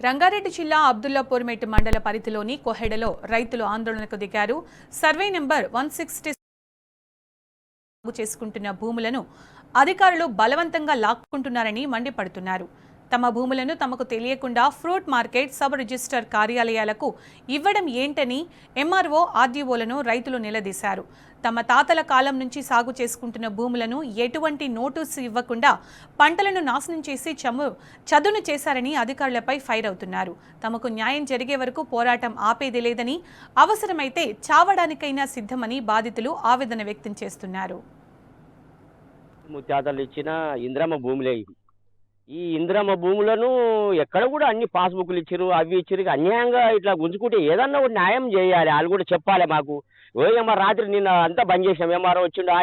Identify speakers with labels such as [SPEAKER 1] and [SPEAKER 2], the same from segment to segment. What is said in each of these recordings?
[SPEAKER 1] రంగారెడ్డి జిల్లా అబ్దుల్లాపూర్మెట్ మండల పరిధిలోని కొహెడలో రైతులు ఆందోళనకు దిగారు. సర్వే నెంబర్ 160 సాగు చేసుకుంటున్న భూములను అధికారులు బలవంతంగా లాక్కుంటున్నారని మండిపడుతున్నారు. తమ భూములను తమకు తెలియకుండా ఫ్రూట్ మార్కెట్, సబ్ రిజిస్టర్ కార్యాలయాలకు ఇవ్వడం ఏంటని ఎంఆర్ఓ, ఆర్డీఓలను రైతులు నిలదీశారు. తమ తాతల కాలం నుంచి సాగు చేసుకుంటున్న భూములను ఎటువంటి నోటీసు ఇవ్వకుండా పంటలను నాశనం చేసి చదును చేశారని అధికారులపై ఫైర్ అవుతున్నారు. తమకు న్యాయం జరిగే వరకు పోరాటం ఆపేది లేదని, అవసరమైతే చావడానికైనా సిద్ధమని బాధితులు ఆవేదన వ్యక్తం చేస్తున్నారు.
[SPEAKER 2] ముత్తాతలు ఇచ్చిన ఇంద్రమ్మ భూములే ఇవి. ఈ ఇంద్రమ్మ భూములను ఎక్కడ కూడా అన్ని పాస్బుక్లు ఇచ్చారు, అవి ఇచ్చారు. అన్యాయంగా ఇట్లా గుంజుకుంటే ఏదన్నా ఒక న్యాయం చేయాలి. వాళ్ళు కూడా చెప్పాలి మాకు. ఎంఆర్ రాత్రి నిన్న అంతా బంద్ చేసాం. ఎంఆర్ వచ్చిండు,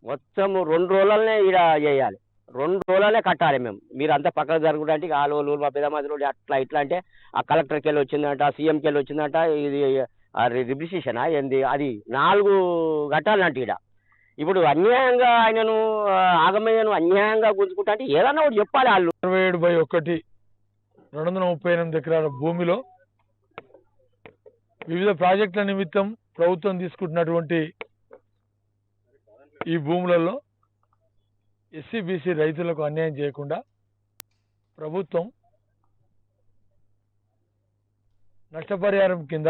[SPEAKER 2] మొత్తం 2 రోజులనే ఇక్కడ చేయాలి. 2 రోజులనే కట్టాలి మేము. మీరు అంతా పక్కకు జరుగుతుంటే ఆలోలు మా పెద్దమంది అట్లా ఇట్లా అంటే ఆ కలెక్టర్కి వెళ్ళి వచ్చిందంట, సీఎంకి వెళ్ళి వచ్చిందంట. ఇది రిజిస్ట్రేషనా ఏంది, అది 4 కట్టాలంట ఇక్కడ. ఇప్పుడు అన్యాయంగా ఆయనను ఆగమయ్యను అన్యాయంగా గుంజుకుంటా అంటే ఏదన్నా ఒకటి చెప్పాలి. వాళ్ళు
[SPEAKER 3] 27/1 238 ఎకరాల భూమిలో వివిధ ప్రాజెక్టుల నిమిత్తం ప్రభుత్వం తీసుకుంటున్నటువంటి ఈ భూములలో ఎస్సీ బీసీ రైతులకు అన్యాయం చేయకుండా ప్రభుత్వం నష్టపరిహారం కింద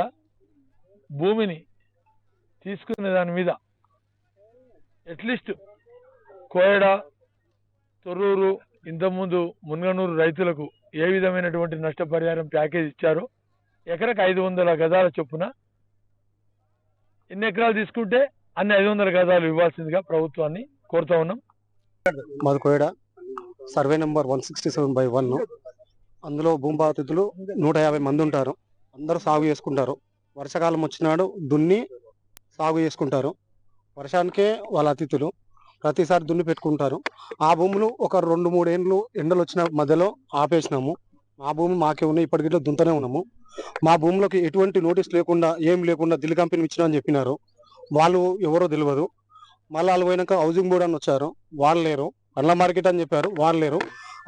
[SPEAKER 3] భూమిని తీసుకునే దాని మీద అట్లీస్ట్ కోయడ, తొర్రూరు, ఇంతకుముందు మున్గనూరు రైతులకు ఏ విధమైనటువంటి నష్టపరిహారం ప్యాకేజ్ ఇచ్చారో ఎకరకు 500 గజాల చొప్పున ఎన్ని ఎకరాలు తీసుకుంటే అన్ని 500 గజాలు ఇవ్వాల్సిందిగా ప్రభుత్వాన్ని కోరుతా ఉన్నాం.
[SPEAKER 4] మాది కోయడ, సర్వే నెంబర్ 167/1. అందులో భూమి బాధితులు 150 మంది ఉంటారు. అందరూ సాగు చేసుకుంటారు. వర్షాకాలం వచ్చినాడు దున్ని సాగు చేసుకుంటారు. వర్షానికే వాళ్ళ అతిథులు ప్రతిసారి దున్ని పెట్టుకుంటారు. ఆ భూములు ఒక 2-3 ఏళ్ళు ఎండలు వచ్చిన మధ్యలో ఆపేసినాము. మా భూమి మాకే ఉన్నాయి, ఇప్పటికిట్లో దుంతనే ఉన్నాము. మా భూములకు ఎటువంటి నోటీస్ లేకుండా ఏం లేకుండా దిల్లు కంపెనీ ఇచ్చినా అని చెప్పినారు. వాళ్ళు ఎవరో తెలియదు. మళ్ళీ వాళ్ళు పోయినాక హౌసింగ్ బోర్డు అని వచ్చారు, వాళ్ళు లేరు. పండ్ల మార్కెట్ అని చెప్పారు, వాళ్ళు లేరు.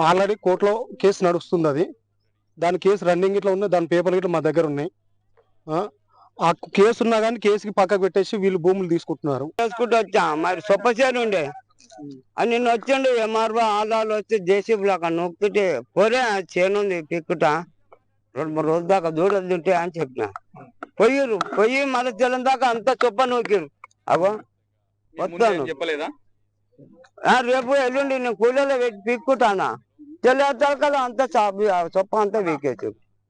[SPEAKER 4] ఆల్రెడీ కోర్టులో కేసు నడుస్తుంది. అది దాని కేసు రన్నింగ్ ఇట్లా ఉన్నాయి. దాని పేపర్లు ఇట్లా మా దగ్గర ఉన్నాయి. ఆ కేసు ఉన్నా కానీ కేసుకి పక్కకు పెట్టేసి వీళ్ళు భూములు తీసుకుంటున్నారు.
[SPEAKER 5] చేసుకుంటూ వచ్చా మరి సొప్పసేను ఉండే అని నిన్న వచ్చిండు ఎంఆర్ఓ ఆదాలు వచ్చి జేసీబీలు అక్కడ నొక్కుతుంటే పోరే చేనుంది పిక్కుట 2-3 రోజుల దాకా దూడలు తింటే అని చెప్పిన. పోయి మళ్ళీ తెల్లని దాకా అంతా చొప్ప నూకిరు. అగో వస్తాను రేపు ఎల్లుండి నేను కూలీలో పెట్టి పిక్కుతానా తెల్ల అంతా చొప్ప అంతా వీకేచ్చు.